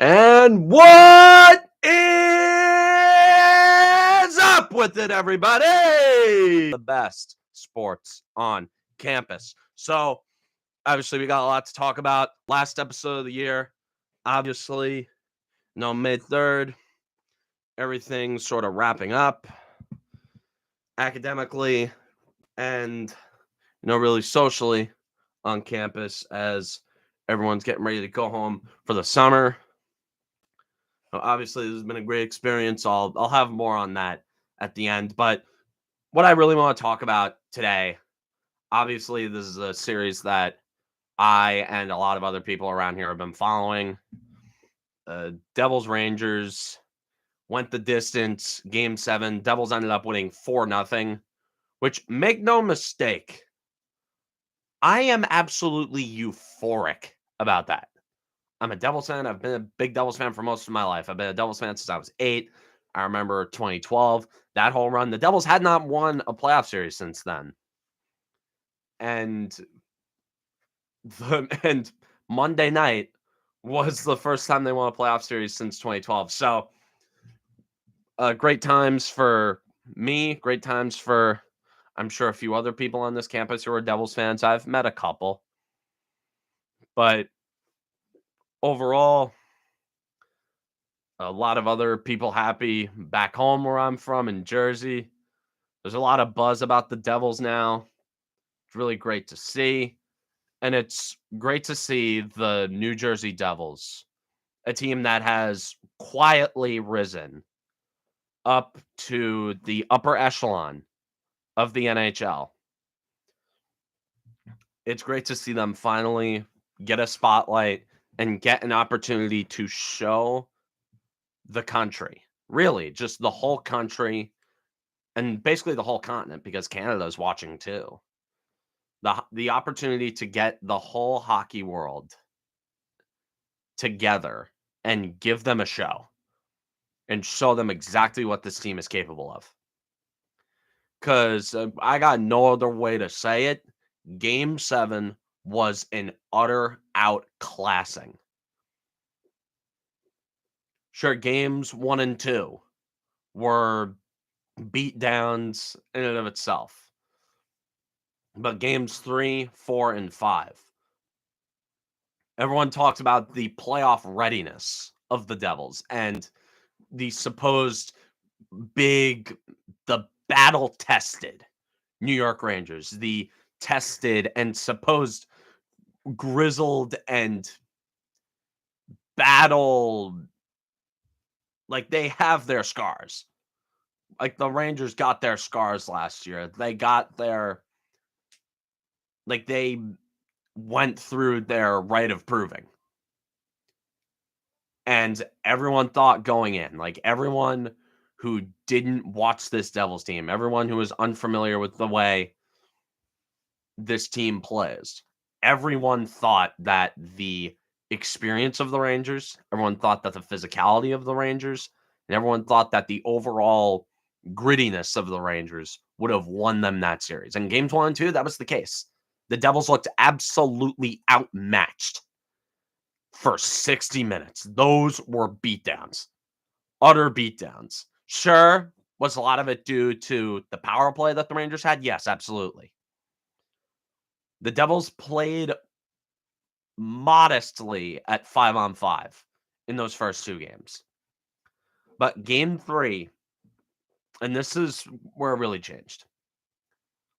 And what is up with it, everybody? The best sports on campus. So, obviously, we got a lot to talk about. Last episode of the year, obviously, May 3rd, everything's sort of wrapping up academically and, really socially on campus as everyone's getting ready to go home for the summer. Obviously, this has been a great experience. I'll have more on that at the end. But what I really want to talk about today, obviously, this is a series that I and a lot of other people around here have been following. Devils Rangers went the distance. Game 7, Devils ended up winning 4-0, which, make no mistake, I am absolutely euphoric about that. I'm a Devils fan. I've been a big Devils fan for most of my life. I've been a Devils fan since I was 8. I remember 2012, that whole run. The Devils had not won a playoff series since then. And Monday night was the first time they won a playoff series since 2012. So, great times for me. Great times for, I'm sure, a few other people on this campus who are Devils fans. I've met a couple. But overall, a lot of other people happy back home where I'm from in Jersey. There's a lot of buzz about the Devils now. It's really great to see. And it's great to see the New Jersey Devils, a team that has quietly risen up to the upper echelon of the NHL. It's great to see them finally get a spotlight and get an opportunity to show the country, really, just the whole country, and basically the whole continent, because Canada's watching too. The opportunity to get the whole hockey world together and give them a show and show them exactly what this team is capable of. Because I got no other way to say it. Game 7 was an utter outclassing. Sure, games 1 and 2 were beatdowns in and of itself. But games 3, 4, and 5, everyone talks about the playoff readiness of the Devils and the supposed the battle-tested New York Rangers, the tested and supposed grizzled and battle, like they have their scars. Like the Rangers got their scars last year. They went through their rite of proving. And everyone thought going in, like everyone who didn't watch this Devils team, everyone who was unfamiliar with the way this team plays, everyone thought that the experience of the Rangers, everyone thought that the physicality of the Rangers, and everyone thought that the overall grittiness of the Rangers would have won them that series. And games 1 and 2, that was the case. The Devils looked absolutely outmatched for 60 minutes. Those were beatdowns, utter beatdowns. Sure, was a lot of it due to the power play that the Rangers had? Yes, absolutely. The Devils played modestly at 5-on-5 in those first 2 games. But game 3, and this is where it really changed.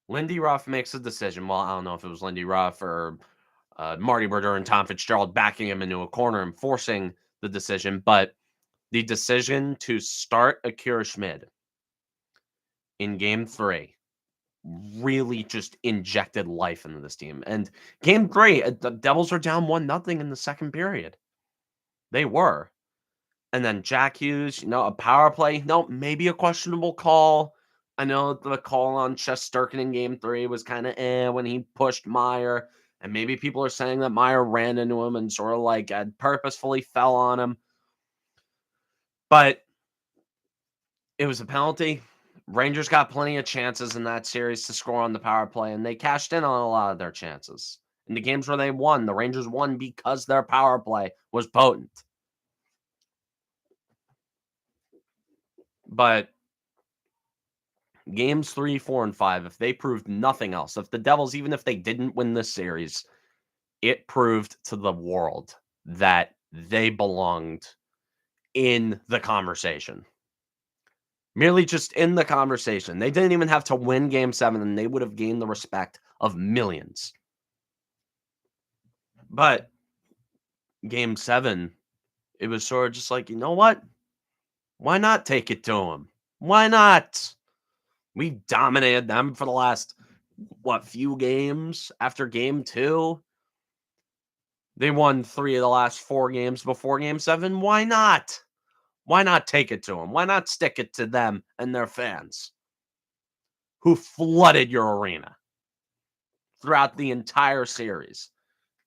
Lindy Ruff makes a decision. Well, I don't know if it was Lindy Ruff or Marty Brodeur and Tom Fitzgerald backing him into a corner and forcing the decision, but the decision to start Akira Schmid in game 3 really just injected life into this team. And game 3, the Devils are down 1-0 in the second period. They were. And then Jack Hughes, a power play. No, maybe a questionable call. I know the call on Shesterkin in game 3 was kind of when he pushed Meyer. And maybe people are saying that Meyer ran into him and sort of purposefully fell on him. But it was a penalty. Rangers got plenty of chances in that series to score on the power play, and they cashed in on a lot of their chances. In the games where they won, the Rangers won because their power play was potent. But games 3, 4, and 5, if they proved nothing else, if the Devils, even if they didn't win this series, it proved to the world that they belonged in the conversation. Merely just in the conversation. They didn't even have to win game 7, and they would have gained the respect of millions. But game 7, it was sort of just like, you know what? Why not take it to them? Why not? We dominated them for the last, few games after game 2. They won 3 of the last 4 games before game 7. Why not? Why not take it to them? Why not stick it to them and their fans who flooded your arena throughout the entire series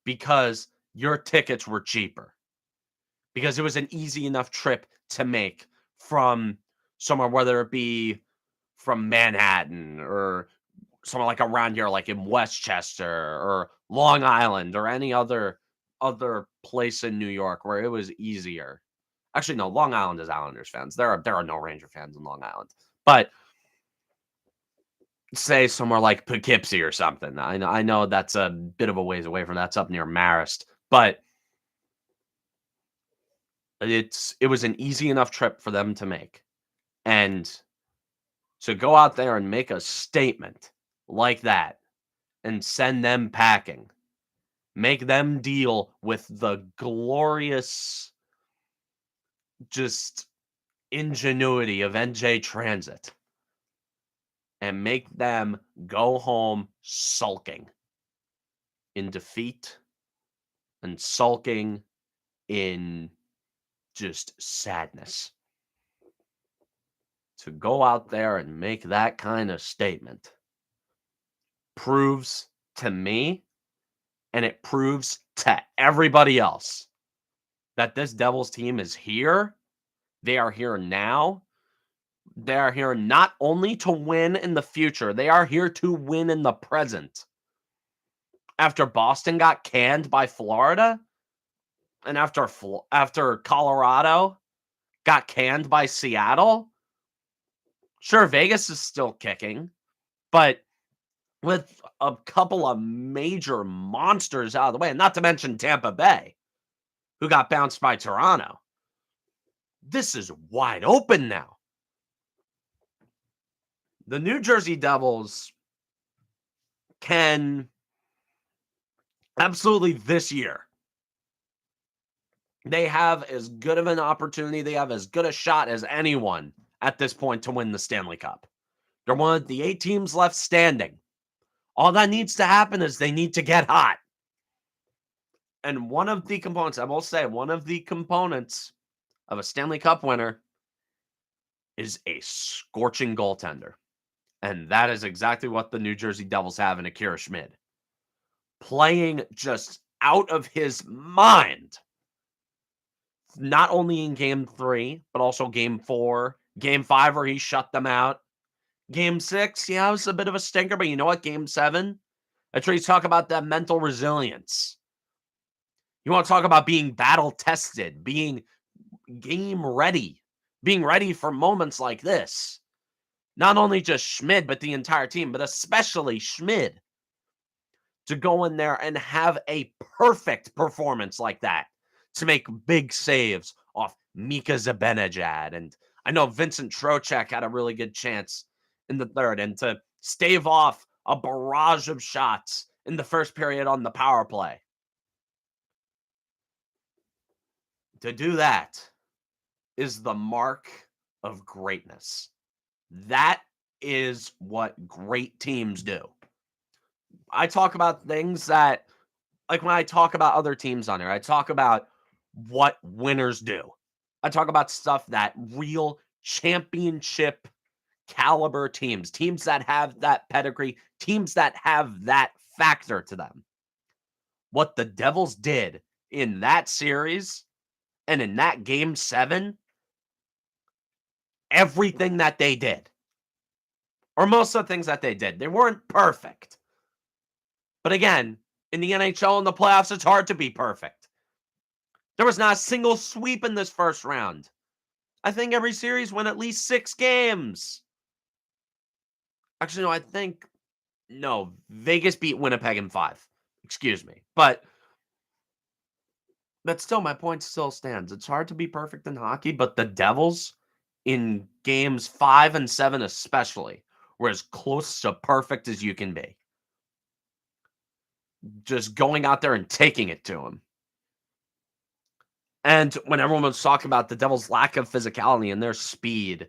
because your tickets were cheaper? Because it was an easy enough trip to make from somewhere, whether it be from Manhattan or somewhere like around here, like in Westchester or Long Island or any other place in New York where it was easier. Actually, no, Long Island is Islanders fans. There are no Ranger fans in Long Island. But say somewhere like Poughkeepsie or something. I know that's a bit of a ways away from that's up near Marist, but it was an easy enough trip for them to make. And to go out there and make a statement like that and send them packing, make them deal with the glorious just ingenuity of NJ Transit and make them go home sulking in defeat and sulking in just sadness. To go out there and make that kind of statement proves to me, and it proves to everybody else, that this Devils team is here. They are here now. They are here not only to win in the future, they are here to win in the present. After Boston got canned by Florida, and after Colorado got canned by Seattle, sure, Vegas is still kicking, but with a couple of major monsters out of the way, and not to mention Tampa Bay, who got bounced by Toronto, this is wide open now. The New Jersey Devils can absolutely this year, they have as good of an opportunity, they have as good a shot as anyone at this point to win the Stanley Cup. They're one of the 8 teams left standing. All that needs to happen is they need to get hot. And one of the components, I will say, one of the components of a Stanley Cup winner is a scorching goaltender. And that is exactly what the New Jersey Devils have in Akira Schmid. Playing just out of his mind. Not only in game 3, but also game 4, game 5 where he shut them out. Game 6, yeah, it was a bit of a stinker, but you know what? Game 7, that's where you talk about that mental resilience. You want to talk about being battle tested, being game ready, being ready for moments like this. Not only just Schmid, but the entire team, but especially Schmid, to go in there and have a perfect performance like that, to make big saves off Mika Zibanejad. And I know Vincent Trocheck had a really good chance in the third, and to stave off a barrage of shots in the first period on the power play. To do that is the mark of greatness. That is what great teams do. I talk about things that, like when I talk about other teams on here, I talk about what winners do. I talk about stuff that real championship caliber teams that have that pedigree, teams that have that factor to them. What the Devils did in that series and in that game 7, everything that they did, or most of the things that they did, they weren't perfect. But again, in the NHL and the playoffs, it's hard to be perfect. There was not a single sweep in this first round. I think every series win at least 6 games. Actually, no, Vegas beat Winnipeg in 5. Excuse me. But still, my point still stands. It's hard to be perfect in hockey, but the Devils in games 5 and 7 especially were as close to perfect as you can be. Just going out there and taking it to them. And when everyone was talking about the Devils' lack of physicality and their speed,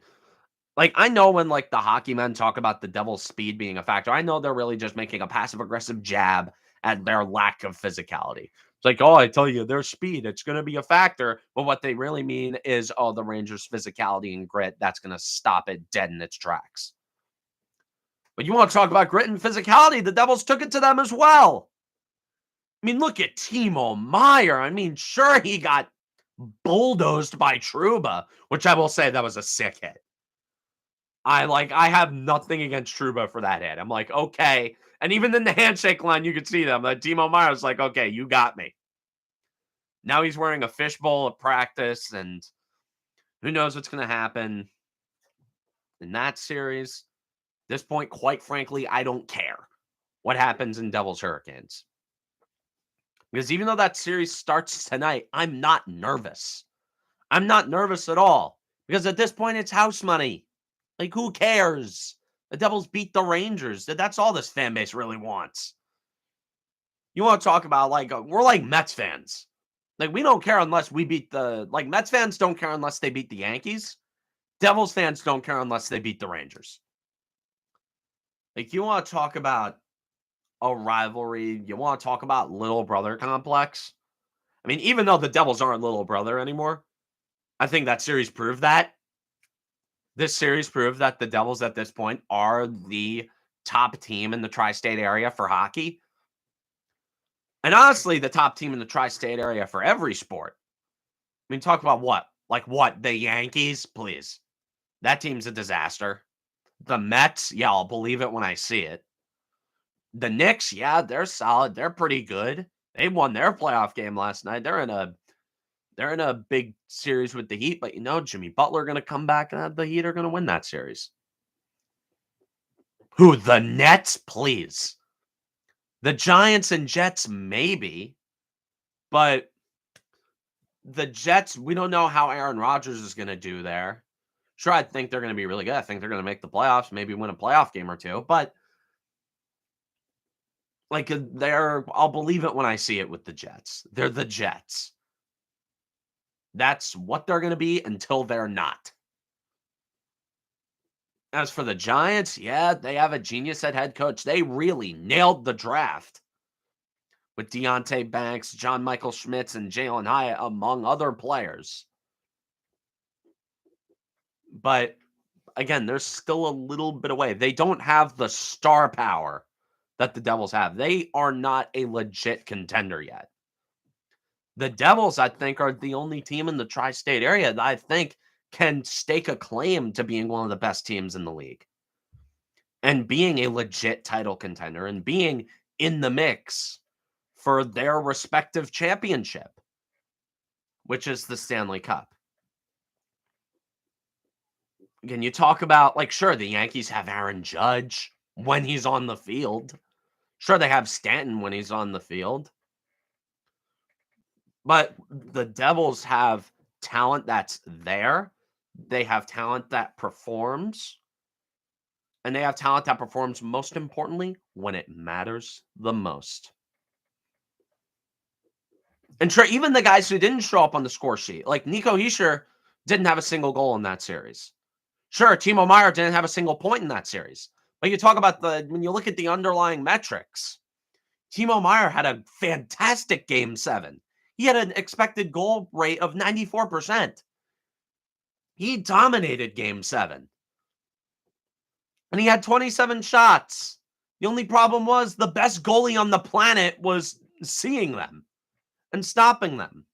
like, I know when, like, the hockey men talk about the Devils' speed being a factor, I know they're really just making a passive-aggressive jab at their lack of physicality. It's like, "Oh, I tell you, their speed, it's gonna be a factor," but what they really mean is, "Oh, the Rangers' physicality and grit, that's gonna stop it dead in its tracks." But you wanna talk about grit and physicality, the Devils took it to them as well. I mean, look at Timo Meier. I mean, sure, he got bulldozed by Trouba, which I will say that was a sick hit. I have nothing against Trouba for that hit. I'm like, okay. And even in the handshake line, you could see them. Timo Meyer's like, okay, you got me. Now he's wearing a fishbowl at practice, and who knows what's going to happen in that series. At this point, quite frankly, I don't care what happens in Devils Hurricanes. Because even though that series starts tonight, I'm not nervous. I'm not nervous at all. Because at this point, it's house money. Like, who cares? The Devils beat the Rangers. That's all this fan base really wants. You want to talk about, like, we're like Mets fans. Like, we don't care unless we beat Mets fans don't care unless they beat the Yankees. Devils fans don't care unless they beat the Rangers. Like, you want to talk about a rivalry. You want to talk about little brother complex. I mean, even though the Devils aren't little brother anymore, I think that series proved that. This series proved that the Devils at this point are the top team in the tri-state area for hockey. And honestly, the top team in the tri-state area for every sport. I mean, talk about what? Like what? The Yankees? Please. That team's a disaster. The Mets? Yeah, I'll believe it when I see it. The Knicks? Yeah, they're solid. They're pretty good. They won their playoff game last night. They're in a big series with the Heat, but Jimmy Butler going to come back and the Heat are going to win that series. Who? The Nets? Please. The Giants and Jets, maybe. But the Jets, we don't know how Aaron Rodgers is going to do there. Sure, I think they're going to be really good. I think they're going to make the playoffs, maybe win a playoff game or two. But, I'll believe it when I see it with the Jets. They're the Jets. That's what they're going to be until they're not. As for the Giants, yeah, they have a genius at head coach. They really nailed the draft with Deonte Banks, John Michael Schmitz, and Jalen Hyatt, among other players. But again, there's still a little bit away. They don't have the star power that the Devils have. They are not a legit contender yet. The Devils, I think, are the only team in the tri-state area that I think can stake a claim to being one of the best teams in the league and being a legit title contender and being in the mix for their respective championship, which is the Stanley Cup. Again, you talk about, sure, the Yankees have Aaron Judge when he's on the field. Sure, they have Stanton when he's on the field. But the Devils have talent that's there. They have talent that performs. And they have talent that performs, most importantly, when it matters the most. And sure, even the guys who didn't show up on the score sheet, like Nico Hischier, didn't have a single goal in that series. Sure, Timo Meier didn't have a single point in that series. But you talk about when you look at the underlying metrics, Timo Meier had a fantastic game 7. He had an expected goal rate of 94%. He dominated game 7. And he had 27 shots. The only problem was the best goalie on the planet was seeing them and stopping them.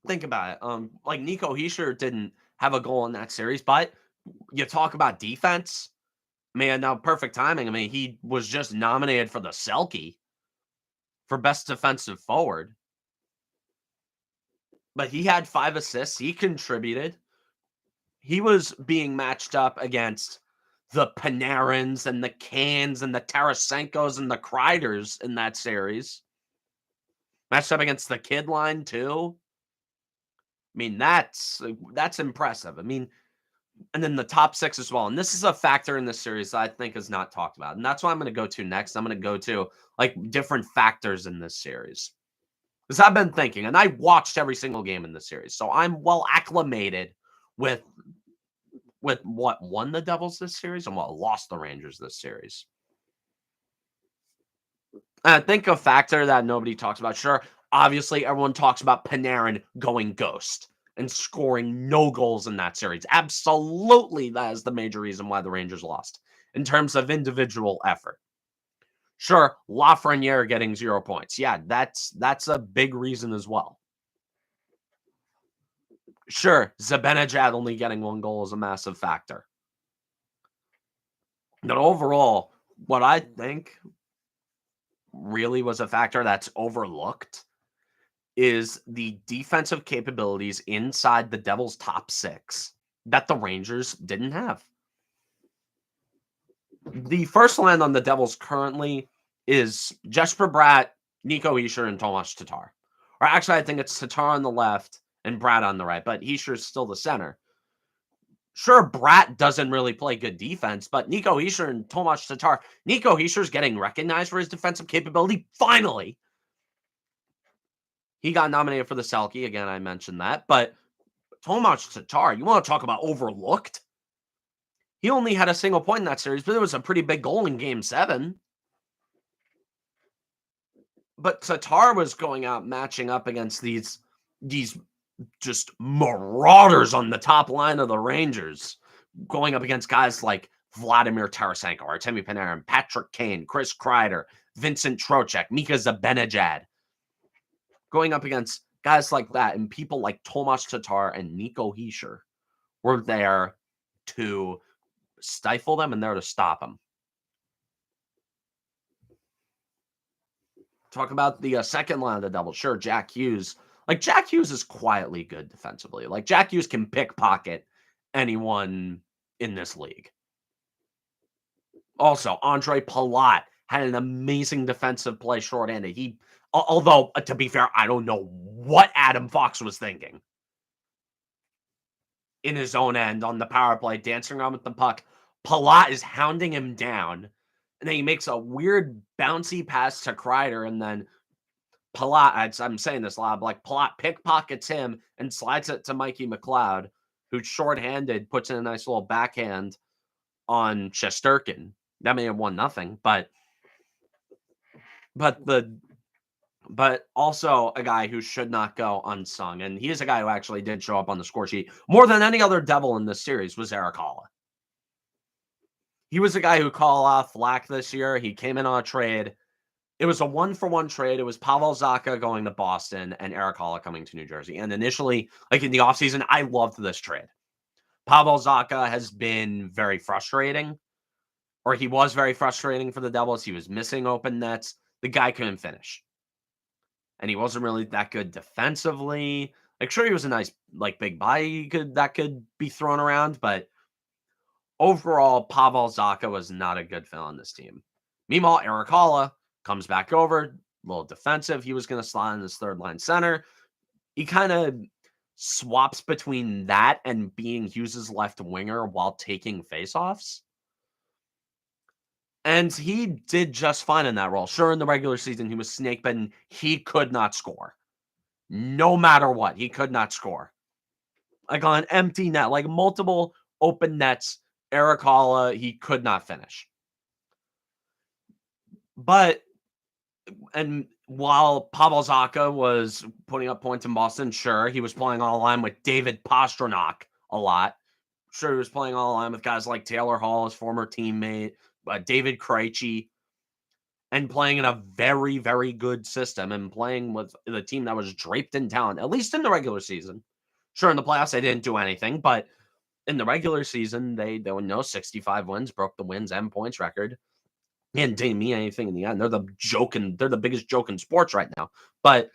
Think about it. Nico Hischier didn't have a goal in that series, but you talk about defense. Man, now perfect timing. I mean, he was just nominated for the Selke for best defensive forward. but he had 5 assists. He contributed. He was being matched up against the Panarins and the Cans and the Tarasenkos and the Kreiders in that series. Matched up against the kid line too. I mean, that's impressive. I mean, and then the top 6 as well. And this is a factor in this series that I think is not talked about. And that's what I'm going to go to next. I'm going to go to like different factors in this series. Because I've been thinking, and I watched every single game in this series. So I'm well acclimated with what won the Devils this series and what lost the Rangers this series. And I think a factor that nobody talks about, sure, obviously everyone talks about Panarin going ghost and scoring no goals in that series. Absolutely, that is the major reason why the Rangers lost in terms of individual effort. Sure, Lafreniere getting 0 points. Yeah, that's a big reason as well. Sure, Zibanejad only getting 1 goal is a massive factor. But overall, what I think really was a factor that's overlooked is the defensive capabilities inside the Devils' top 6 that the Rangers didn't have. The first line on the Devils currently is Jesper Bratt, Nico Hischier, and Tomas Tatar. Or actually, I think it's Tatar on the left and Bratt on the right, but Hischier's still the center. Sure, Bratt doesn't really play good defense, but Nico Hischier and Tomas Tatar. Nico Hischier's getting recognized for his defensive capability, finally. He got nominated for the Selke. Again, I mentioned that. But Tomas Tatar, you want to talk about overlooked? He only had a single point in that series, but it was a pretty big goal in Game 7. But Tatar was going out matching up against these just marauders on the top line of the Rangers, going up against guys like Vladimir Tarasenko, Artemi Panarin, Patrick Kane, Chris Kreider, Vincent Trocheck, Mika Zibanejad, going up against guys like that, and people like Tomas Tatar and Nico Hischier were there to stifle them and there to stop them. Talk about the second line of the Devils. Sure, Jack Hughes. Like, Jack Hughes is quietly good defensively. Like, Jack Hughes can pickpocket anyone in this league. Also, Andre Palat had an amazing defensive play shorthanded. Although, to be fair, I don't know what Adam Fox was thinking in his own end on the power play, dancing around with the puck. Palat is hounding him down, and then he makes a weird bouncy pass to Kreider, and then Palat, I'm saying this loud, like Palat pickpockets him and slides it to Mikey McLeod, who's shorthanded, puts in a nice little backhand on Shesterkin. That may have won nothing, but also a guy who should not go unsung. And he is a guy who actually did show up on the score sheet more than any other Devil in this series was Erik Haula. He was a guy who called off Flack this year. He came in on a trade. It was a 1-for-1 trade. It was Pavel Zacha going to Boston and Erik Haula coming to New Jersey. And initially, like in the offseason, I loved this trade. Pavel Zacha has been very frustrating, or he was very frustrating for the Devils. He was missing open nets. The guy couldn't finish. And he wasn't really that good defensively. Like, sure, he was a nice, like, big body that could be thrown around, but overall, Pavel Zacha was not a good fit on this team. Meanwhile, Erik Haula comes back over, a little defensive. He was going to slide in his third line center. He kind of swaps between that and being Hughes' left winger while taking faceoffs. And he did just fine in that role. Sure, in the regular season, he was snake-bitten. He could not score. No matter what, he could not score. Like on an empty net, like multiple open nets, Erik Haula, he could not finish. But, and while Pavel Zacha was putting up points in Boston, sure, he was playing on the line with David Pastrnak a lot. Sure, he was playing on the line with guys like Taylor Hall, his former teammate, David Krejci, and playing in a very, very good system and playing with the team that was draped in talent, at least in the regular season. Sure, in the playoffs, they didn't do anything, but in the regular season, they were 65 wins, broke the wins and points record. And didn't mean anything in the end. They're the biggest joke in sports right now. But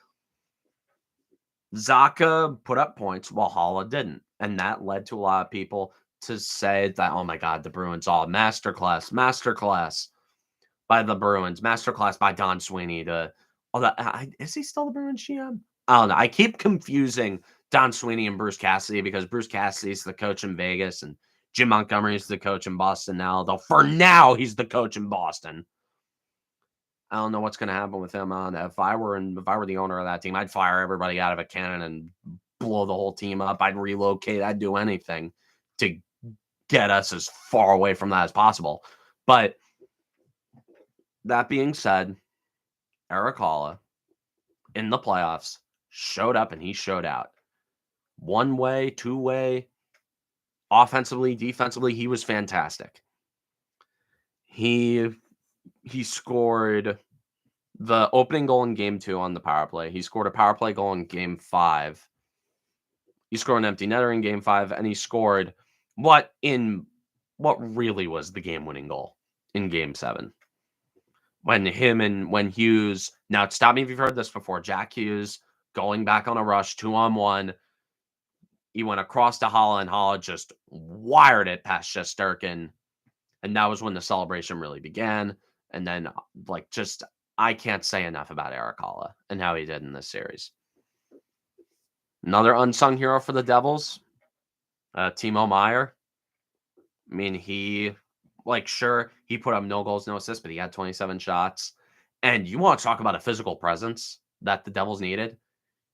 Zaka put up points while Hala didn't, and that led to a lot of people to say that, "Oh my god, the Bruins all masterclass by the Bruins, masterclass by Don Sweeney." Is he still the Bruins GM? I don't know. I keep confusing Don Sweeney and Bruce Cassidy because Bruce Cassidy's the coach in Vegas and Jim Montgomery's the coach in Boston now. Though for now, he's the coach in Boston. I don't know what's going to happen with him. If I were the owner of that team, I'd fire everybody out of a cannon and blow the whole team up. I'd relocate. I'd do anything to get us as far away from that as possible. But that being said, Eric Halla in the playoffs showed up and he showed out. One way, two way, offensively, defensively, he was fantastic. He scored the opening goal in game 2 on the power play. He scored a power play goal in game 5. He scored an empty netter in game 5, and he scored what really was the game-winning goal in game 7. When Hughes, now stop me if you've heard this before, Jack Hughes going back on a rush, 2-on-1. He went across to Hala, and Hala just wired it past Shesterkin. And that was when the celebration really began. And then, I can't say enough about Eric Halla and how he did in this series. Another unsung hero for the Devils, Timo Meier. I mean, he put up no goals, no assists, but he had 27 shots. And you want to talk about a physical presence that the Devils needed?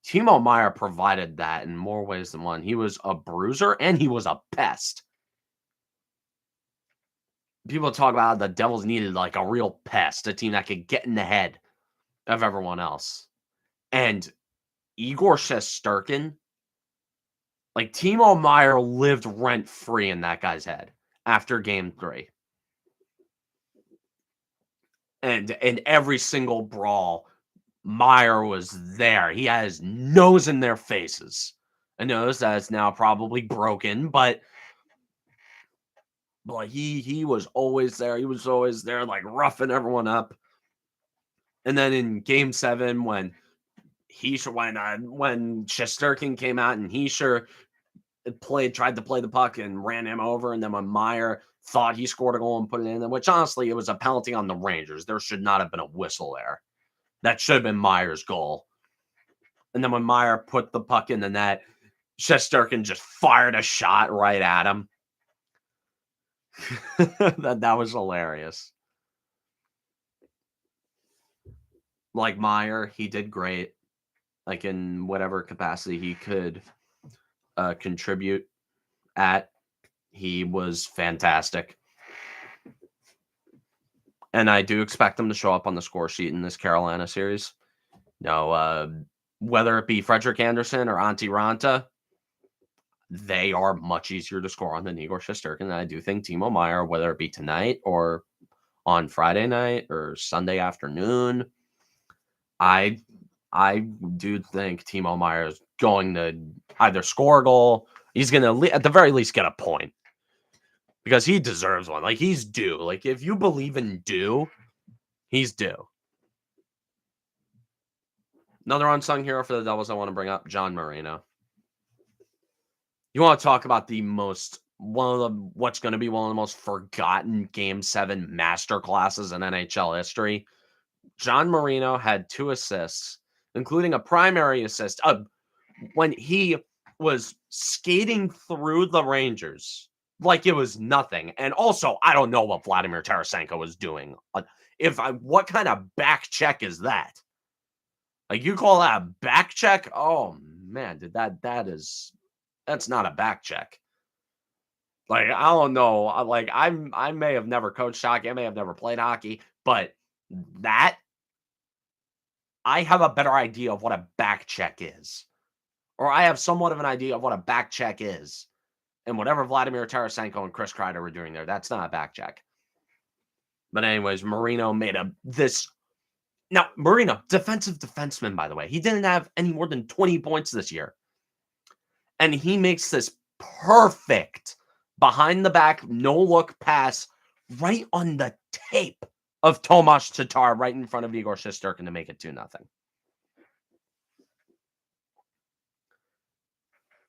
Timo Meier provided that in more ways than one. He was a bruiser and he was a pest. People talk about how the Devils needed like a real pest, a team that could get in the head of everyone else. And Igor Shesterkin, Timo Meier lived rent-free in that guy's head after game 3. And in every single brawl, Meier was there. He had his nose in their faces. A nose that is now probably broken, but he was always there. He was always there, roughing everyone up. And then in game 7, when Shesterkin came out and he tried to play the puck and ran him over, and then when Meier thought he scored a goal and put it in, which honestly, it was a penalty on the Rangers. There should not have been a whistle there. That should have been Meier's goal. And then when Meier put the puck in the net, Shesterkin just fired a shot right at him. that was hilarious. Meier, he did great. In whatever capacity he could contribute at, he was fantastic. And I do expect him to show up on the score sheet in this Carolina series. Whether it be Frederik Andersen or Antti Ranta, they are much easier to score on than Igor Shesterkin. And I do think Timo Meier, whether it be tonight or on Friday night or Sunday afternoon, I do think Timo Meier is going to either score a goal. He's going to, at the very least, get a point. Because he deserves one. He's due. If you believe in due, he's due. Another unsung hero for the Devils I want to bring up, John Marino. You want to talk about what's going to be one of the most forgotten Game 7 masterclasses in NHL history? John Marino had 2 assists, including a primary assist when he was skating through the Rangers like it was nothing. And also, I don't know what Vladimir Tarasenko was doing. What kind of back check is that? You call that a back check? Oh man, that's not a back check. I don't know. I may have never coached hockey. I may have never played hockey, but that I have a better idea of what a back check is. Or I have somewhat of an idea of what a back check is. And whatever Vladimir Tarasenko and Chris Kreider were doing there, that's not a back check. But anyways, Marino made this. Now, Marino, defensive defenseman, by the way. He didn't have any more than 20 points this year. And he makes this perfect behind-the-back, no-look pass right on the tape of Tomas Tatar right in front of Igor Shesterkin to make it 2-0.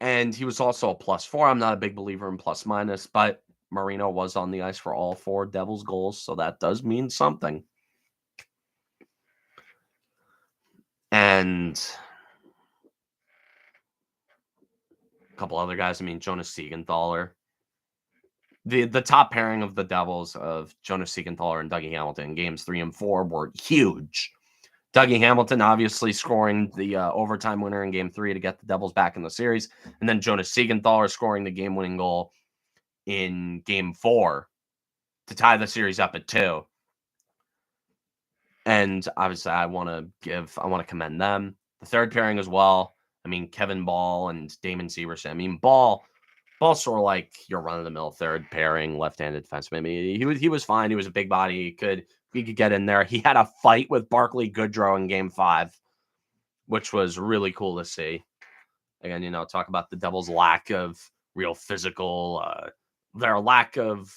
And he was also a +4. I'm not a big believer in plus minus, but Marino was on the ice for all 4 Devils goals, so that does mean something. And a couple other guys, I mean, Jonas Siegenthaler. The top pairing of the Devils of Jonas Siegenthaler and Dougie Hamilton in games 3 and 4 were huge. Dougie Hamilton obviously scoring the overtime winner in game 3 to get the Devils back in the series. And then Jonas Siegenthaler scoring the game-winning goal in game 4 to tie the series up at 2. And obviously I want to commend them. The third pairing as well. I mean, Kevin Ball and Damon Severson. I mean, Ball's sort of like your run-of-the-mill third pairing left-handed defenseman. I mean, he was fine. He was a big body. He could get in there. He had a fight with Barclay Goodrow in game 5, which was really cool to see. Again, talk about the Devils' lack of real physical, their lack of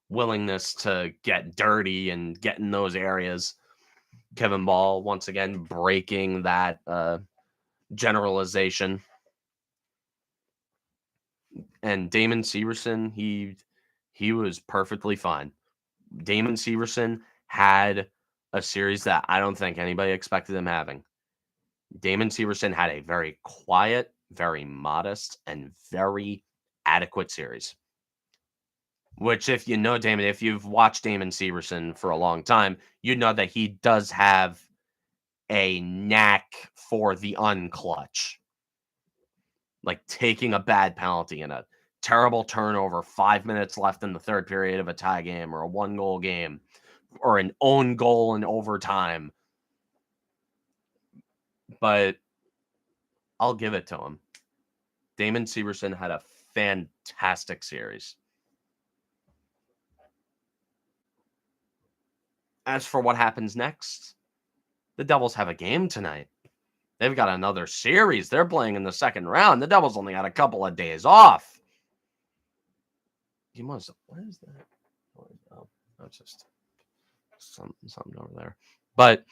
willingness to get dirty and get in those areas. Kevin Ball, once again, breaking that generalization. And Damon Severson, he was perfectly fine. Damon Severson had a series that I don't think anybody expected him having. Damon Severson had a very quiet, very modest, and very adequate series. Which, if you know Damon, if you've watched Damon Severson for a long time, you know that he does have a knack for the unclutch. Like taking a bad penalty in a terrible turnover, 5 minutes left in the third period of a tie game or a 1-goal game, or an own goal in overtime. But I'll give it to him. Damon Severson had a fantastic series. As for what happens next, the Devils have a game tonight. They've got another series. They're playing in the second round. The Devils only had a couple of days off. What is that? Oh, that's just something over there. But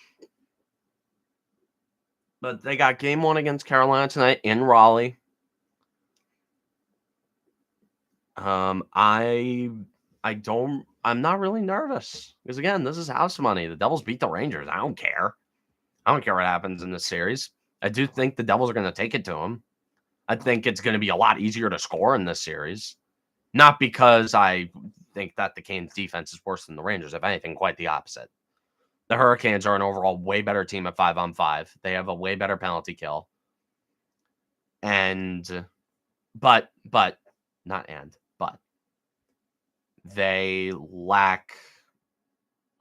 they got game 1 against Carolina tonight in Raleigh. I'm not really nervous because, again, this is house money. The Devils beat the Rangers. I don't care. I don't care what happens in this series. I do think the Devils are going to take it to them. I think it's going to be a lot easier to score in this series. Not because I think that the Canes' defense is worse than the Rangers. If anything, quite the opposite. The Hurricanes are an overall way better team at 5-on-5. They have a way better penalty kill. But they lack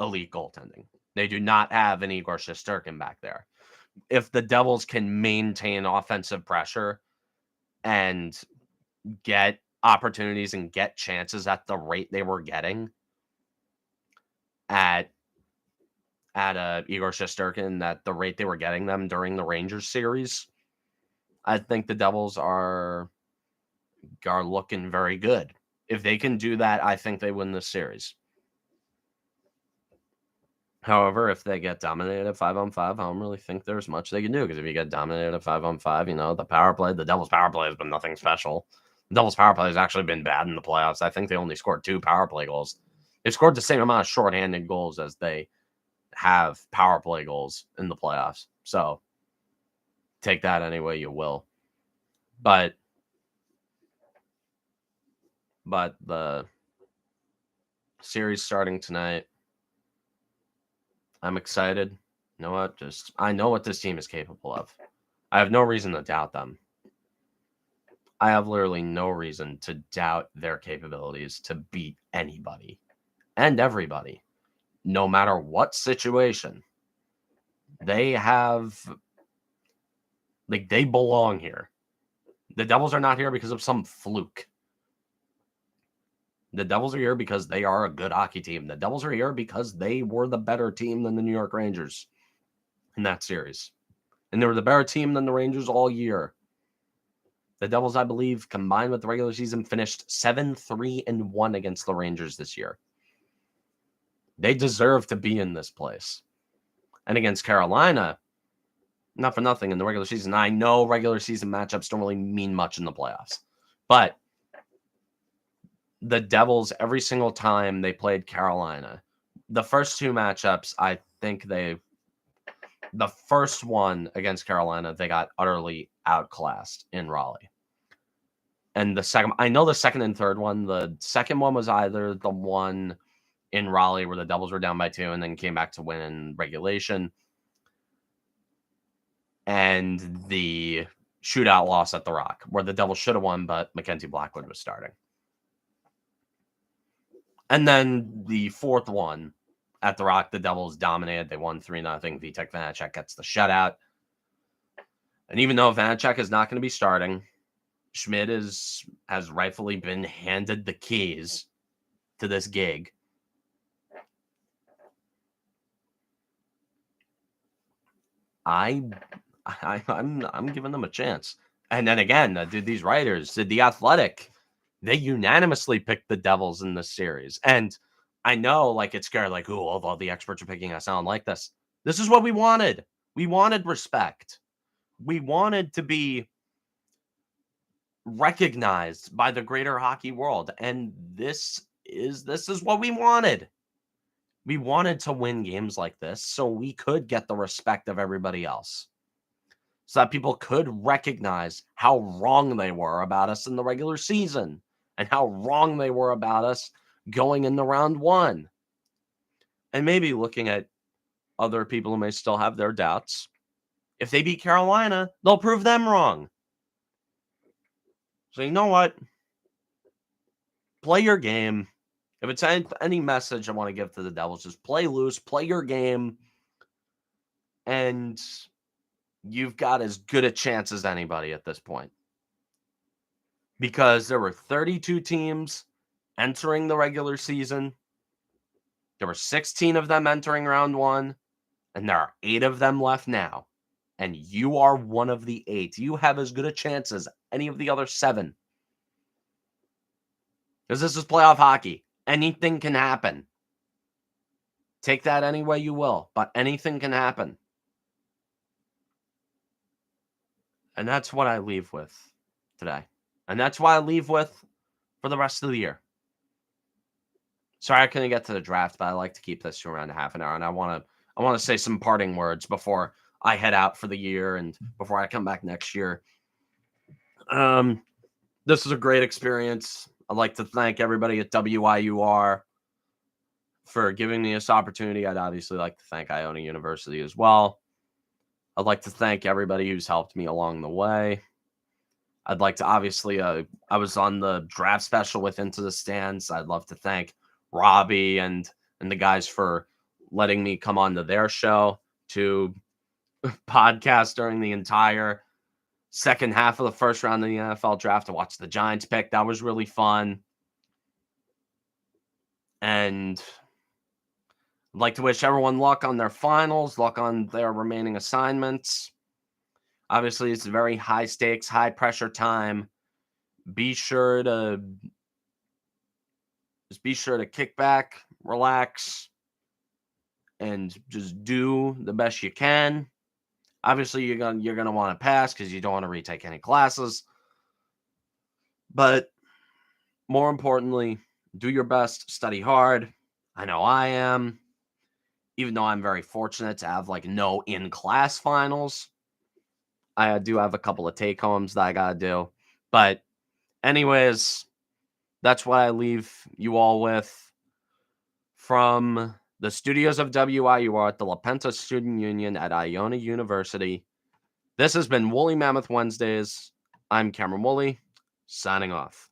elite goaltending. They do not have an Igor Shesterkin back there. If the Devils can maintain offensive pressure and get opportunities and get chances at the rate they were getting at Igor Shesterkin, at the rate they were getting them during the Rangers series, I think the Devils are looking very good. If they can do that, I think they win this series. However, if they get dominated at 5-on-5, I don't really think there's much they can do, because if you get dominated at 5-on-5, the power play, the Devils' power play has been nothing special. The Devils' power play has actually been bad in the playoffs. I think they only scored 2 power play goals. They scored the same amount of shorthanded goals as they have power play goals in the playoffs. So take that any way you will. But the series starting tonight, I'm excited. You know what? I know what this team is capable of. I have no reason to doubt them. I have literally no reason to doubt their capabilities to beat anybody and everybody, no matter what situation. They belong here. The Devils are not here because of some fluke. The Devils are here because they are a good hockey team. The Devils are here because they were the better team than the New York Rangers in that series. And they were the better team than the Rangers all year. The Devils, I believe, combined with the regular season, finished 7-3-1 against the Rangers this year. They deserve to be in this place. And against Carolina, not for nothing in the regular season. I know regular season matchups don't really mean much in the playoffs, but the Devils, every single time they played Carolina, the first two matchups, I think the first one against Carolina, they got utterly outclassed in Raleigh. And the second, I know the second and third one, the second one was either the one in Raleigh where the Devils were down by 2 and then came back to win in regulation, and the shootout loss at the Rock where the Devils should have won, but Mackenzie Blackwood was starting. And then the fourth one at the Rock, the Devils dominated. They won 3-0. Vitek Vanacek gets the shutout. And even though Vanacek is not going to be starting, Schmidt has rightfully been handed the keys to this gig. I'm giving them a chance. And then again, these writers, The Athletic, they unanimously picked the Devils in this series. And I know, like, it's scary, like, oh, all the experts are picking us. I don't like this. This is what we wanted. We wanted respect. We wanted to be recognized by the greater hockey world. And this is what we wanted. We wanted to win games like this so we could get the respect of everybody else. So that people could recognize how wrong they were about us in the regular season and how wrong they were about us going into round 1. And maybe looking at other people who may still have their doubts, if they beat Carolina, they'll prove them wrong. So you know what? Play your game. If it's any message I want to give to the Devils, just play loose, play your game, and you've got as good a chance as anybody at this point. Because there were 32 teams entering the regular season. There were 16 of them entering round 1, and there are 8 of them left now. And you are one of the 8. You have as good a chance as any of the other 7. Because this is playoff hockey. Anything can happen. Take that any way you will, but anything can happen. And that's what I leave with today. And that's why I leave with for the rest of the year. Sorry I couldn't get to the draft, but I like to keep this to around a half an hour. And I want to say some parting words before I head out for the year and before I come back next year. This is a great experience. I'd like to thank everybody at WIUR for giving me this opportunity. I'd obviously like to thank Iona University as well. I'd like to thank everybody who's helped me along the way. I'd like to obviously, I was on the draft special with Into the Stands. I'd love to thank Robbie and the guys for letting me come on to their show to podcast during the entire second half of the first round of the NFL draft to watch the Giants pick. That was really fun. And I'd like to wish everyone luck on their finals, luck on their remaining assignments. Obviously, it's a very high stakes, high pressure time. Be sure to kick back, relax, and just do the best you can. Obviously, you're gonna want to pass because you don't want to retake any classes. But more importantly, do your best, study hard. I know I am. Even though I'm very fortunate to have no in-class finals, I do have a couple of take-homes that I gotta do. But anyways, that's what I leave you all with from the studios of WIUR at the La Penta Student Union at Iona University. This has been Woolley Mammoth Wednesdays. I'm Cameron Woolley, signing off.